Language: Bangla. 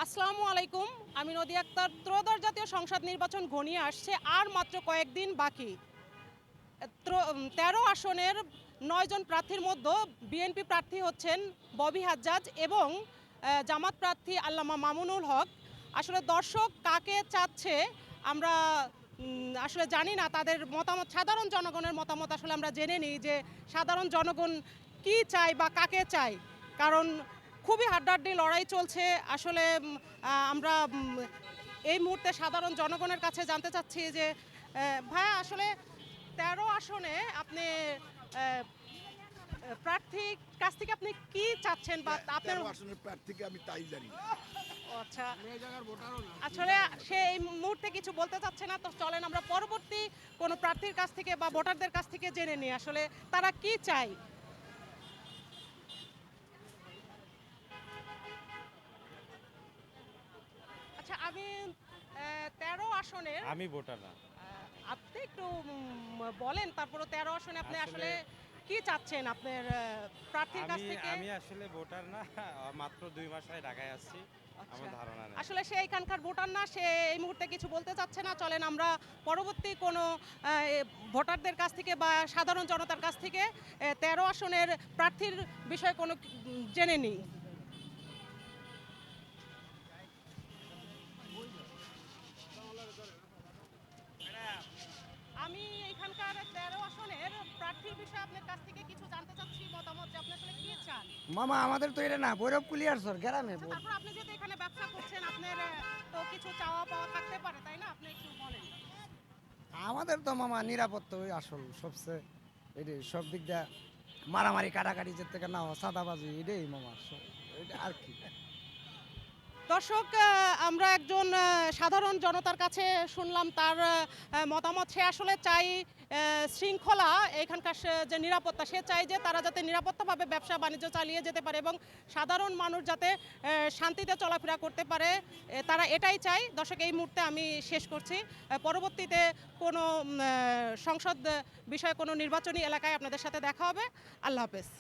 আসসালামু আলাইকুম। আমি নদী আক্তার। ত্রয়োদশ জাতীয় সংসদ নির্বাচন ঘনিয়ে আসছে, আর মাত্র কয়েকদিন বাকি। ১৩ আসনের ৯ জন প্রার্থীর মধ্যে বিএনপি প্রার্থী হচ্ছেন ববি হাজ্জাজ এবং জামাত প্রার্থী আল্লামা মামুনুল হক। আসলে দর্শক কাকে চাচ্ছে আমরা আসলে জানি না, তাদের মতামত, সাধারণ জনগণের মতামত আসলে আমরা জেনে নিই যে সাধারণ জনগণ কি চায় বা কাকে চায়। কারণ খুবই হাড্ডাহাড্ডি লড়াই চলছে। আসলে আমরা এই মুহূর্তে সাধারণ জনগণের কাছে জানতে চাচ্ছি যে ভাইয়া, আসলে ১৩ আসনে আপনি প্রার্থীর কাছ থেকে আপনি কি চাচ্ছেন বা আপনার ১৩ আসনের প্রার্থীকে আমি তাই জানি না। আচ্ছা, আসলে সে এই মুহূর্তে কিছু বলতে চাচ্ছে না, তো চলেন আমরা পরবর্তী কোনো প্রার্থীর কাছ থেকে বা ভোটারদের কাছ থেকে জেনে নিই আসলে তারা কি চায়। আচ্ছা, আমি ১৩ আসনের আমি ভোটার না। আপনি একটু বলেন, তারপরে ১৩ আসনে আপনি আসলে কি চাচ্ছেন আপনার প্রার্থীর কাছ আমি থেকে? আমি আসলে ভোটার না। মাত্র ২ মাস হয় ঢাকায় আসছি। আমার আচ্ছা, ধারণা নেই। আসলে সে এখানকার ভোটার না, সে এই মুহূর্তে কিছু বলতে চাচ্ছে না। চলেন আমরা পরবর্তী কোনো ভোটারদের কাছ থেকে বা সাধারণ জনতার কাছ থেকে ১৩ আসনের প্রার্থীর বিষয়ে কোনো জেনে নিই। আমি এখানকার ১৩ আসনের প্রার্থীর বিষয়ে আপনার কাছ থেকে কিছু জানতে চাচ্ছি, মতামত যে আপনি আসলে কি চান। মামা আমাদের তো এটা না ভৈরব কুলিয়ার সর গ্রামে আচ্ছা, তারপর আপনি যেহেতু এখানে ব্যবসা করছেন, আপনার তো কিছু চাওয়া পাওয়া থাকতে পারে, তাই না? আপনি একটু বলেন। আমাদের তো মামা নিরাপত্তা ওই আসল সবচেয়ে এটাই সব দিক দিয়ে মারামারি কাটাকাটি যে থেকে না হওয়া সাদাবাজি এটাই মামা এটা আর কি। দর্শক, আমরা একজন সাধারণ জনতার কাছে শুনলাম তার মতামত। সে আসলে চাই শৃঙ্খলা, এখানকার যে নিরাপত্তা, সে চাই যে তারা যাতে নিরাপত্তাভাবে ব্যবসা বাণিজ্য চালিয়ে যেতে পারে এবং সাধারণ মানুষ যাতে শান্তিতে চলাফেরা করতে পারে, তারা এটাই চাই। দর্শক, এই মুহূর্তে আমি শেষ করছি। পরবর্তীতে কোনো সংসদ বিষয়ে কোনো নির্বাচনী এলাকায় আপনাদের সাথে দেখা হবে। আল্লাহ হাফেজ।